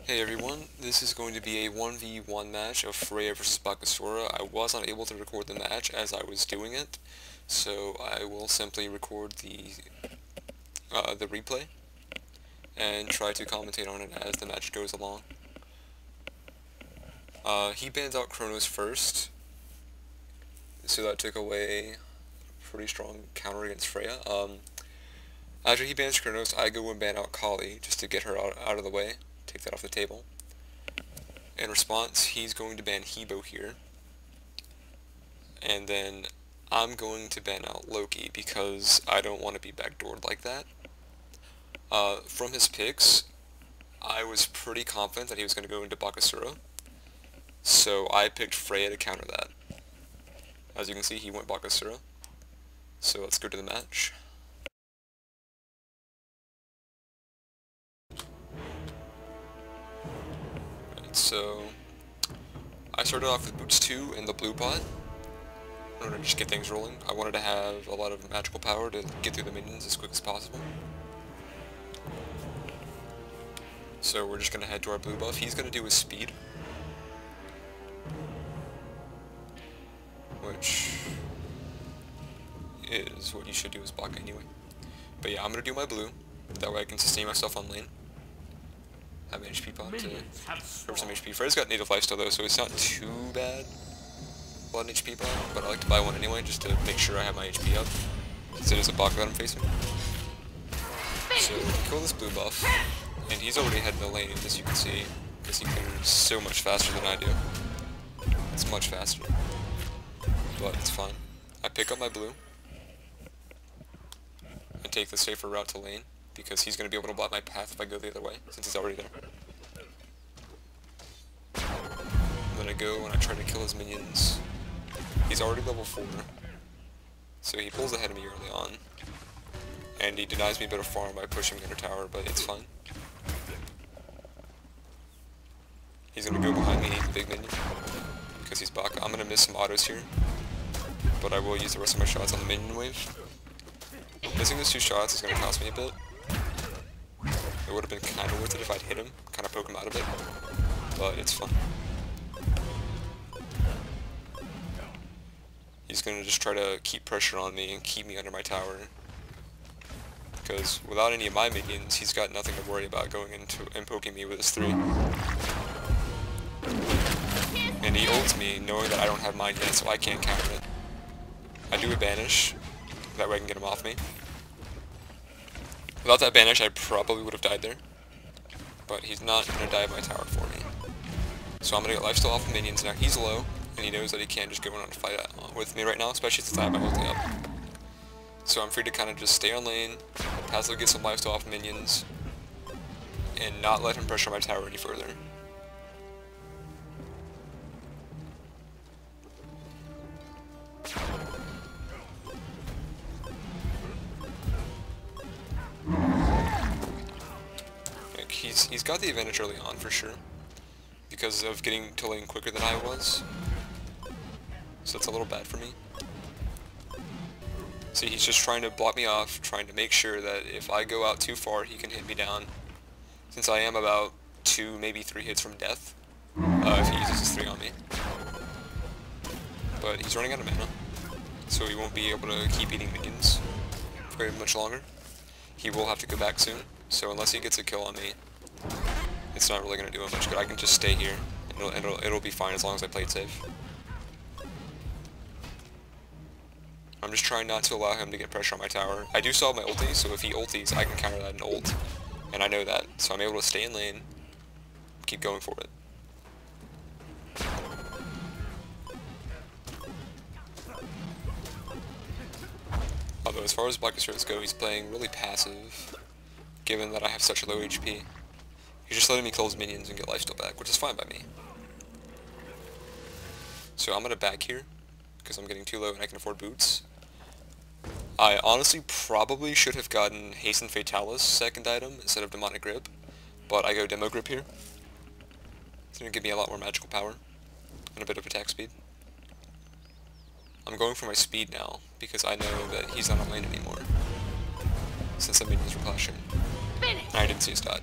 Hey everyone, this is going to be a 1v1 match of Freya versus Bakasura. I was not able to record the match as I was doing it, so I will simply record the replay and try to commentate on it as the match goes along. He bans out Kronos first, so that took away a pretty strong counter against Freya. After he bans Kronos, I go and ban out Kali just to get her out of the way, take that off the table. In response, he's going to ban Hebo here, and then I'm going to ban out Loki because I don't want to be backdoored like that. From his picks, I was pretty confident that he was going to go into Bakasura, so I picked Freya to counter that. As you can see, he went Bakasura, so let's go to the match. So I started off with boots 2 in the blue pot in order to just get things rolling. I wanted to have a lot of magical power to get through the minions as quick as possible. So we're just going to head to our blue buff. He's going to do his speed, which is what you should do as Baka anyway. But yeah, I'm going to do my blue, that way I can sustain myself on lane. Have an HP pot to cover some HP. Freya's got native lifesteal though, so it's not too bad. Blood and HP pot, but I like to buy one anyway just to make sure I have my HP up, since it is a Baka that I'm facing. So kill this blue buff, and he's already heading the lane as you can see, because he clears so much faster than I do. It's much faster, but it's fine. I pick up my blue and take the safer route to lane, because he's going to be able to block my path if I go the other way, since he's already there. And then I go and I try to kill his minions. He's already level 4, so he pulls ahead of me early on, and he denies me a bit of farm by pushing me under tower, but it's fine. He's going to go behind me and eat the big minion, because he's Baka. I'm going to miss some autos here, but I will use the rest of my shots on the minion wave. Missing those 2 shots is going to cost me a bit. It would have been kind of worth it if I'd hit him, kind of poke him out a bit, but it's fine. He's going to just try to keep pressure on me and keep me under my tower, because without any of my minions, he's got nothing to worry about going into and poking me with his 3. And he ults me knowing that I don't have mine yet, so I can't counter it. I do a banish, that way I can get him off me. Without that banish, I probably would have died there, but he's not going to die of my tower for me. So I'm going to get lifesteal off of minions now. He's low, and he knows that he can't just go in on a fight with me right now, especially since I have my ulti up. So I'm free to kind of just stay on lane, passively get some lifesteal off minions, and not let him pressure my tower any further. He's got the advantage early on for sure, because of getting to lane quicker than I was, so it's a little bad for me. See, he's just trying to block me off, trying to make sure that if I go out too far, he can hit me down, since I am about 2, maybe 3 hits from death, if he uses his 3 on me. But he's running out of mana, so he won't be able to keep eating minions very much longer. He will have to go back soon, so unless he gets a kill on me, it's not really going to do him much good. I can just stay here, and it'll be fine as long as I play it safe. I'm just trying not to allow him to get pressure on my tower. I do still have my ulti, so if he ultis, I can counter that in ult, and I know that, so I'm able to stay in lane, keep going for it. Although as far as Bakasura go, he's playing really passive, given that I have such low HP. He's just letting me kill his minions and get lifesteal back, which is fine by me. So I'm going to back here, because I'm getting too low and I can afford boots. I honestly probably should have gotten Hasten Fatalis second item instead of Demonic Grip, but I go Demo Grip here. It's going to give me a lot more magical power, and a bit of attack speed. I'm going for my speed now, because I know that he's not on lane anymore, since the minions are clashing. And I didn't see his dot.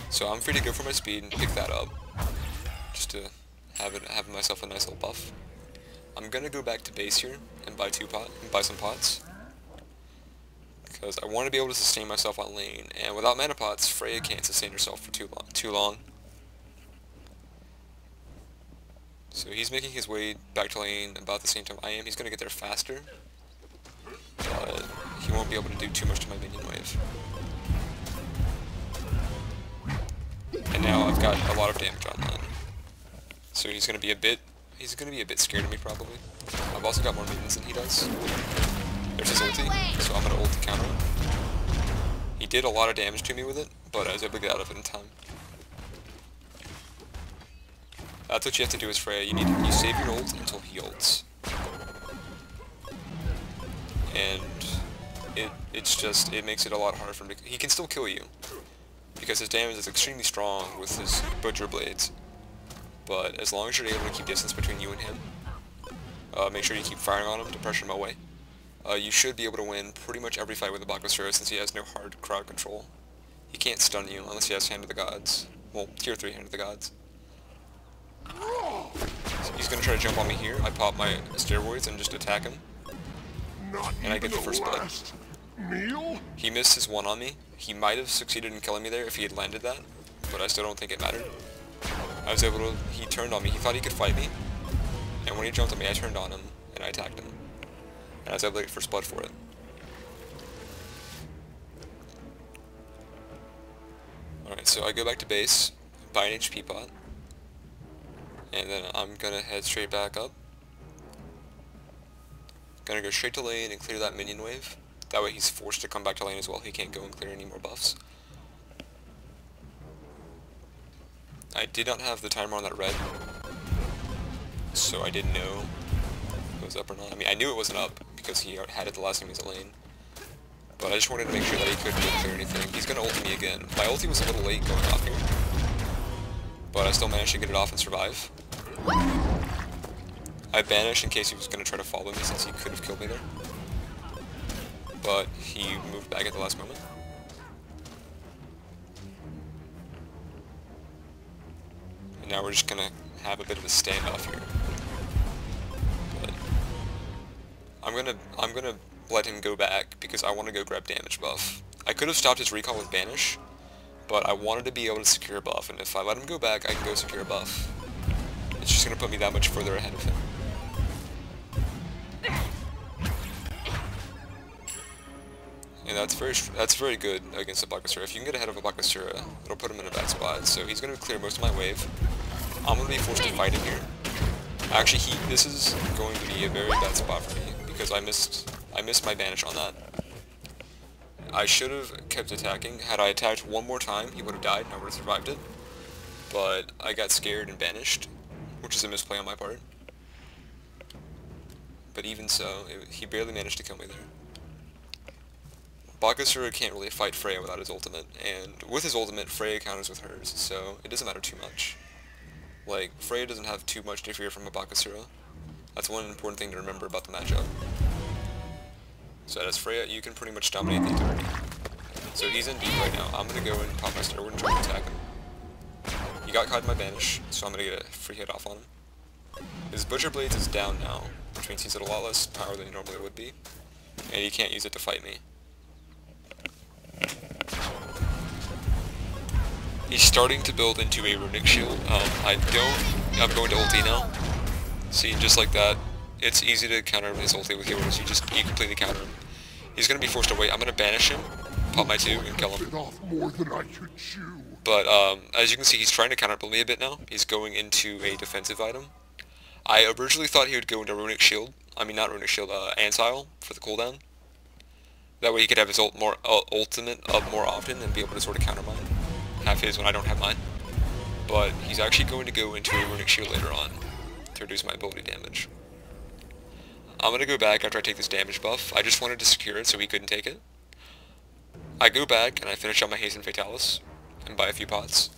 So I'm free to go for my speed and pick that up. Just to have myself a nice little buff. I'm gonna go back to base here and buy some pots. Because I want to be able to sustain myself on lane, and without mana pots, Freya can't sustain herself for too long. So he's making his way back to lane about the same time I am. He's going to get there faster, but he won't be able to do too much to my minion wave. And now I've got a lot of damage on that. So he's going to be a bit scared of me probably. I've also got more minions than he does. There's his ulti, so I'm going to ulti counter him. He did a lot of damage to me with it, but I was able to get out of it in time. That's what you have to do as Freya. You save your ult until he ults. And it makes it a lot harder for him to... He can still kill you, because his damage is extremely strong with his butcher blades. But as long as you're able to keep distance between you and him, make sure you keep firing on him to pressure him away. You should be able to win pretty much every fight with the Bakasura since he has no hard crowd control. He can't stun you unless he has Hand of the Gods. Well, tier 3 Hand of the Gods. So he's going to try to jump on me here. I pop my steroids and just attack him. And I get the first blood. He missed his 1 on me. He might have succeeded in killing me there if he had landed that, but I still don't think it mattered. I was able to... He turned on me. He thought he could fight me. And when he jumped on me, I turned on him and I attacked him. And I was able to get first blood for it. Alright, so I go back to base, buy an HP pot, and then I'm gonna head straight back up. Gonna go straight to lane and clear that minion wave. That way he's forced to come back to lane as well. He can't go and clear any more buffs. I did not have the timer on that red, so I didn't know if it was up or not. I mean, I knew it wasn't up, because he had it the last time he was at lane. But I just wanted to make sure that he couldn't clear anything. He's gonna ult me again. My ulti was a little late going off here, but I still managed to get it off and survive. I banished in case he was gonna try to follow me since he could have killed me there. But he moved back at the last moment. And now we're just gonna have a bit of a standoff here. But I'm gonna let him go back because I want to go grab damage buff. I could have stopped his recall with banish, but I wanted to be able to secure a buff, and if I let him go back, I can go secure a buff. It's just gonna put me that much further ahead of him. And that's very good against a Bakasura. If you can get ahead of a Bakasura, it'll put him in a bad spot. So he's gonna clear most of my wave. I'm gonna be forced to fight him here. Actually, this is going to be a very bad spot for me because I missed my banish on that. I should have kept attacking. Had I attacked one more time, he would have died and I would have survived it. But I got scared and banished, which is a misplay on my part. But even so, he barely managed to kill me there. Bakasura can't really fight Freya without his ultimate, and with his ultimate, Freya counters with hers, so it doesn't matter too much. Like, Freya doesn't have too much to fear from a Bakasura. That's one important thing to remember about the matchup. So as Freya, you can pretty much dominate the entirety. So he's in deep right now. I'm gonna go and pop my steroid and try to attack him. He got caught in my banish, so I'm gonna get a free hit off on him. His Butcher Blades is down now, which means he's at a lot less power than he normally would be, and he can't use it to fight me. He's starting to build into a runic shield. I'm going to ulti now. See, just like that, it's easy to counter his ulti with yours. You completely counter him. He's gonna be forced to wait. I'm gonna banish him, pop my 2, and kill him. But as you can see, he's trying to counter me a bit now. He's going into a defensive item. I originally thought he would go into runic shield. I mean, not runic shield, Ansile for the cooldown. That way he could have his ultimate up more often and be able to sort of counter mine. Have his when I don't have mine. But he's actually going to go into a runic shield later on to reduce my ability damage. I'm going to go back after I take this damage buff. I just wanted to secure it so he couldn't take it. I go back and I finish out my Hasten Fatalis and buy a few pots.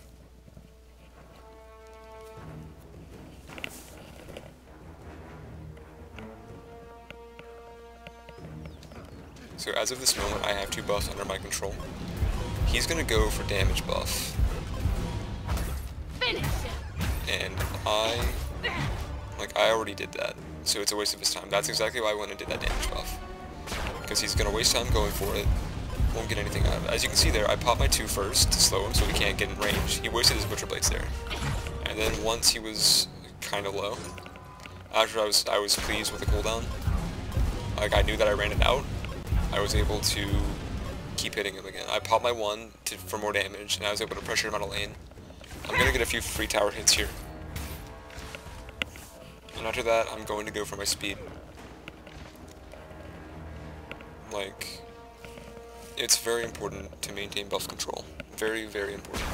So as of this moment, I have 2 buffs under my control. he's gonna go for damage buff. And I already did that, so it's a waste of his time. That's exactly why I went and did that damage buff. Because he's gonna waste time going for it, won't get anything out of it. As you can see there, I popped my 2 first to slow him so he can't get in range. He wasted his Butcher Blades there. And then once he was kind of low, after I was pleased with the cooldown, like I knew that I ran it out, I was able to keep hitting him again. I popped my 1 for more damage, and I was able to pressure him out of lane. I'm gonna get a few free tower hits here. And after that, I'm going to go for my speed. Like, it's very important to maintain buff control. Very, very important.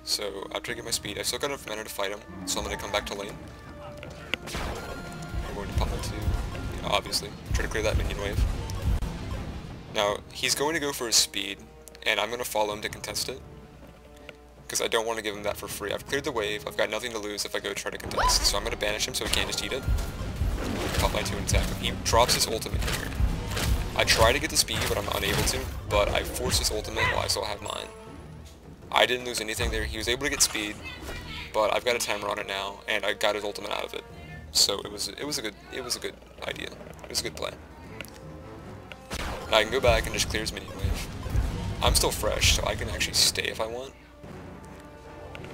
So, after I get my speed, I still got enough mana to fight him, so I'm going to come back to lane. I'm going to pop my 2, obviously, try to clear that minion wave. Now, he's going to go for his speed, and I'm going to follow him to contest it, because I don't want to give him that for free. I've cleared the wave, I've got nothing to lose if I go try to contest, so I'm going to banish him so he can't just eat it. Pop my 2 and attack him. He drops his ultimate here. I try to get the speed, but I'm unable to, but I force his ultimate while I still have mine. I didn't lose anything there. He was able to get speed, but I've got a timer on it now, and I got his ultimate out of it. So it was a good idea. It was a good play. Now I can go back and just clear his minion wave. I'm still fresh, so I can actually stay if I want.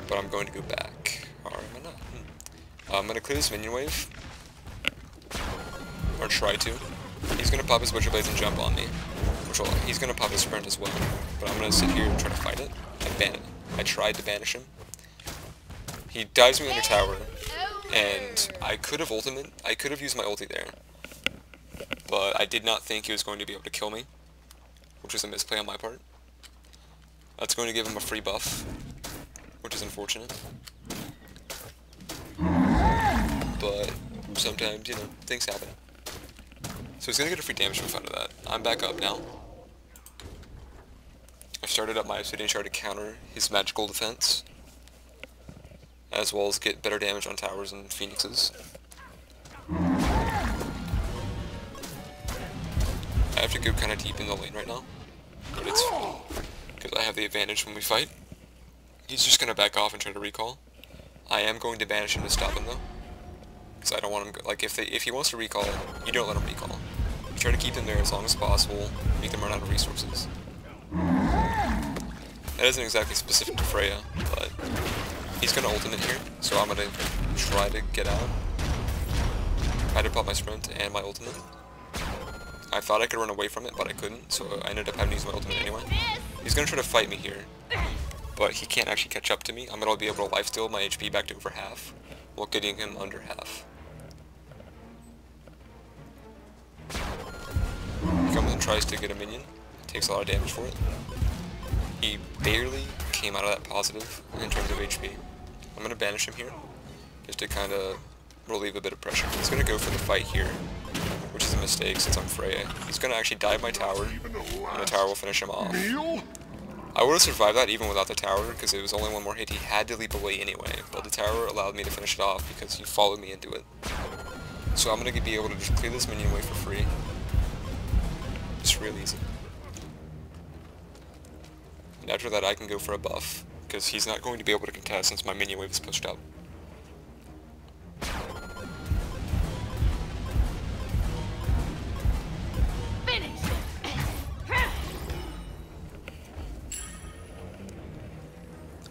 But I'm going to go back. Or am I not? I'm going to clear this minion wave. Or try to. He's going to pop his Butcher Blades and jump on me. He's going to pop his sprint as well. But I'm going to sit here and try to fight it. I tried to banish him. He dives me under tower. And I could have used my ulti there. But I did not think he was going to be able to kill me. Which was a misplay on my part. That's going to give him a free buff. Which is unfortunate. But sometimes, you know, things happen. So he's going to get a free damage buff out of that. I'm back up now. I've started up my Obsidian Shard to counter his magical defense. As well as get better damage on towers and phoenixes. I have to go kind of deep in the lane right now. But it's fine. Because I have the advantage when we fight. He's just going to back off and try to recall. I am going to banish him to stop him though. Because I don't want him, like if he wants to recall, you don't let him recall. You try to keep him there as long as possible, make them run out of resources. That isn't exactly specific to Freya, but he's going to ultimate here, so I'm going to try to get out. I had to pop my sprint and my ultimate. I thought I could run away from it, but I couldn't, so I ended up having to use my ultimate anyway. He's going to try to fight me here, but he can't actually catch up to me. I'm going to be able to lifesteal my HP back to over half, while getting him under half. He comes and tries to get a minion, takes a lot of damage for it. He barely came out of that positive in terms of HP. I'm going to banish him here, just to kind of relieve a bit of pressure. He's going to go for the fight here, which is a mistake since I'm Freya. He's going to actually dive my tower, and the tower will finish him off. I would have survived that even without the tower, because it was only one more hit. He had to leap away anyway, but the tower allowed me to finish it off because he followed me into it. So I'm going to be able to just clear this minion away for free. It's real easy. And after that I can go for a buff, because he's not going to be able to contest since my minion wave is pushed up.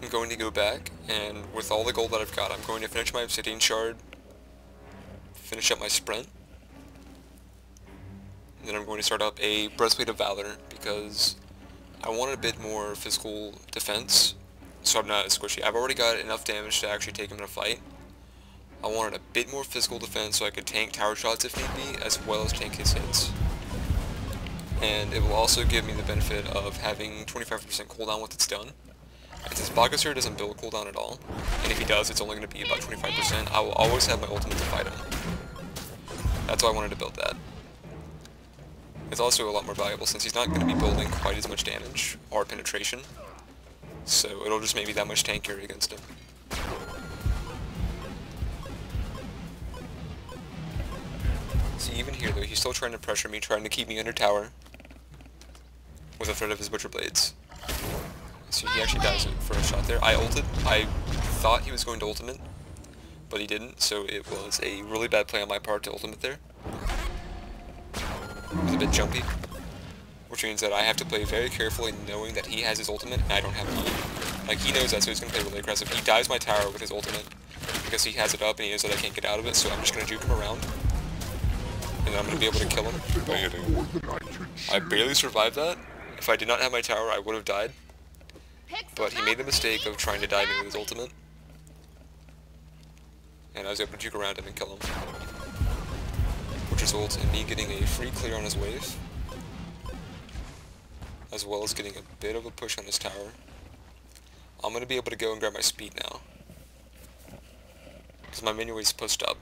I'm going to go back, and with all the gold that I've got, I'm going to finish my Obsidian Shard, finish up my sprint, and then I'm going to start up a Breastplate of Valor, because I want a bit more physical defense, so I'm not as squishy. I've already got enough damage to actually take him in a fight. I wanted a bit more physical defense so I could tank tower shots if need be, as well as tank his hits. And it will also give me the benefit of having 25% cooldown once it's done. And since Bakasura doesn't build cooldown at all, and if he does, it's only going to be about 25%, I will always have my ultimate to fight him. That's why I wanted to build that. It's also a lot more valuable since he's not going to be building quite as much damage or penetration, so it'll just make me that much tankier against him. See, even here though, he's still trying to pressure me, trying to keep me under tower with the threat of his Butcher Blades. So he actually dies for a shot there. I ulted. I thought he was going to ultimate, but he didn't, so it was a really bad play on my part to ultimate there. It was a bit jumpy, which means that I have to play very carefully knowing that he has his ultimate and I don't have mine. Like, he knows that, so he's going to play really aggressive. He dives my tower with his ultimate because he has it up and he knows that I can't get out of it, so I'm just going to juke him around. And I'm going to be able to kill him by hitting. I barely survived that. If I did not have my tower, I would have died. But he made the mistake of trying to dive me with his ultimate. And I was able to juke around him and kill him. Which results in me getting a free clear on his wave, as well as getting a bit of a push on his tower. I'm going to be able to go and grab my speed now, because my minion wave's pushed up.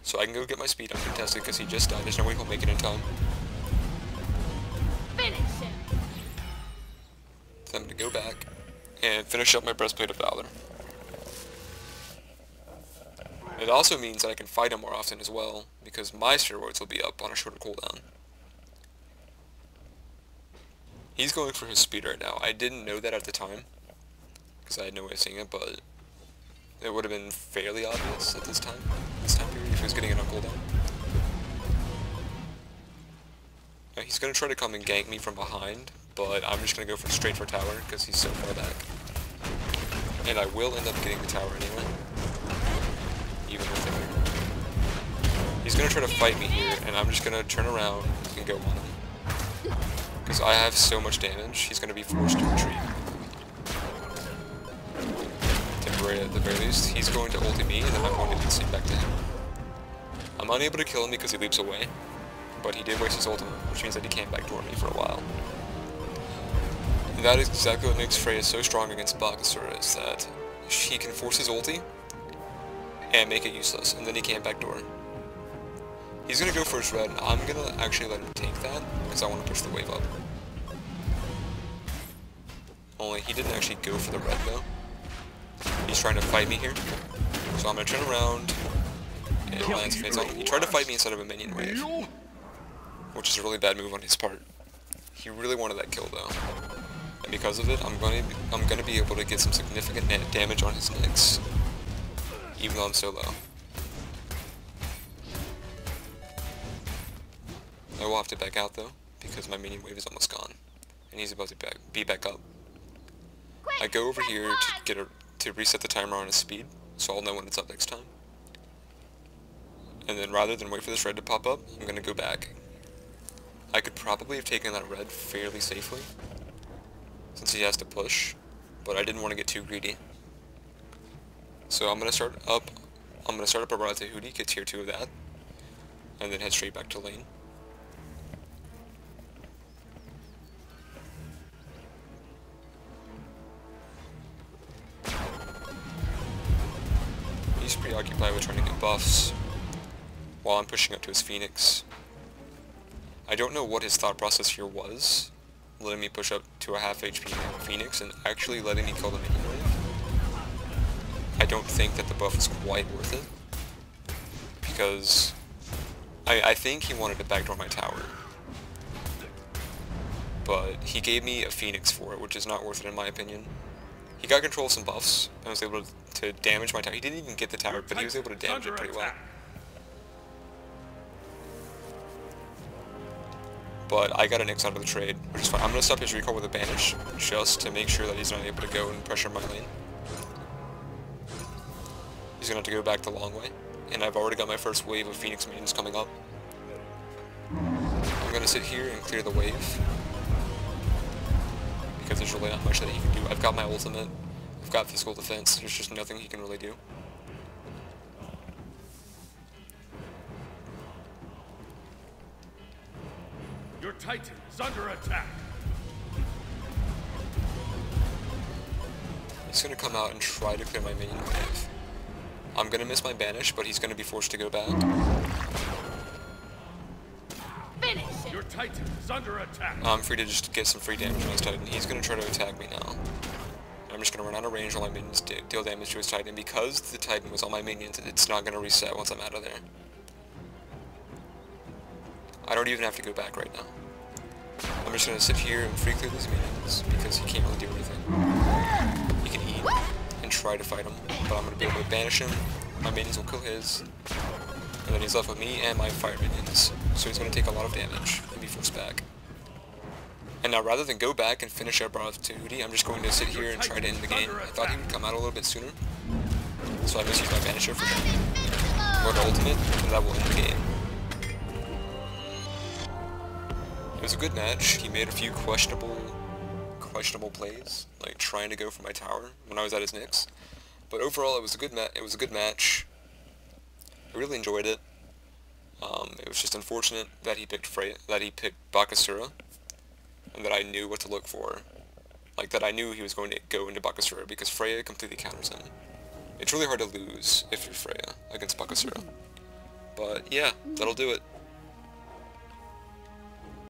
So I can go get my speed uncontested because he just died. There's no way he'll make it in time. Finish him. So I'm going to go back and finish up my Breastplate of Valor. It also means that I can fight him more often as well, because my steroids will be up on a shorter cooldown. He's going for his speed right now. I didn't know that at the time, because I had no way of seeing it, but it would have been fairly obvious at this time period, if he was getting it on cooldown. Now, he's going to try to come and gank me from behind, but I'm just going to go straight for tower, because he's so far back. And I will end up getting the tower anyway. Even with him. He's going to try to fight me here, and I'm just going to turn around and go on him. Because I have so much damage, he's going to be forced to retreat. Temporarily at the very least. He's going to ulti me, and then I'm going to concede back to him. I'm unable to kill him because he leaps away, but he did waste his ultimate, which means that he can't backdoor me for a while. And that is exactly what makes Freya so strong against Bakasura, is that he can force his ulti and make it useless, and then he can't backdoor. He's going to go for his red, and I'm going to actually let him take that, because I want to push the wave up. Only, he didn't actually go for the red, though. He's trying to fight me here, so I'm going to turn around and lance phase on him. He tried to fight me instead of a minion wave, which is a really bad move on his part. He really wanted that kill, though. And because of it, I'm going to be able to get some significant damage on his Nyx, even though I'm so low. I will have to back out though, because my minion wave is almost gone, and he's about to be back up. I go over here to reset the timer on his speed, so I'll know when it's up next time. And then rather than wait for this red to pop up, I'm going to go back. I could probably have taken that red fairly safely, since he has to push, but I didn't want to get too greedy. So I'm going to start up a rod to Hootie, get tier 2 of that, and then head straight back to lane. He's preoccupied with trying to get buffs, while I'm pushing up to his Phoenix. I don't know what his thought process here was, letting me push up to a half HP Phoenix and actually letting me kill the minion wave. I don't think that the buff is quite worth it, because I think he wanted to backdoor my tower, but he gave me a Phoenix for it, which is not worth it in my opinion. He got control of some buffs, and was able to damage my tower. He didn't even get the tower, but he was able to damage it pretty well. But I got a Nyx out of the trade, which is fine. I'm going to stop his recall with a Banish, just to make sure that he's not able to go and pressure my lane. He's going to have to go back the long way, and I've already got my first wave of Phoenix minions coming up. I'm going to sit here and clear the wave, because there's really not much that he can do. I've got my ultimate, I've got physical defense, there's just nothing he can really do. Your Titan is under attack. He's going to come out and try to clear my minion wave. I'm going to miss my Banish, but he's going to be forced to go back. Finish him. Your Titan is under attack. I'm free to just get some free damage on his Titan. He's going to try to attack me now. I'm just going to run out of range while my minions deal damage to his Titan. And because the Titan was on my minions, it's not going to reset once I'm out of there. I don't even have to go back right now. I'm just gonna sit here and free clear these minions because he can't really do anything. He can eat and try to fight him, but I'm gonna be able to banish him. My minions will kill his, and then he's left with me and my fire minions. So he's gonna take a lot of damage and be forced back. And now rather than go back and finish our opportunity, I'm just going to sit here and try to end the game. I thought he would come out a little bit sooner, so I misused my banisher for Lord Ultimate, and that will end the game. It was a good match. He made a few questionable plays, like trying to go for my tower when I was at his Nyx. But overall, it was a good match. I really enjoyed it. It was just unfortunate that he picked Bakasura, and that I knew what to look for. Like, that I knew he was going to go into Bakasura, because Freya completely counters him. It's really hard to lose if you're Freya against Bakasura. But yeah, that'll do it.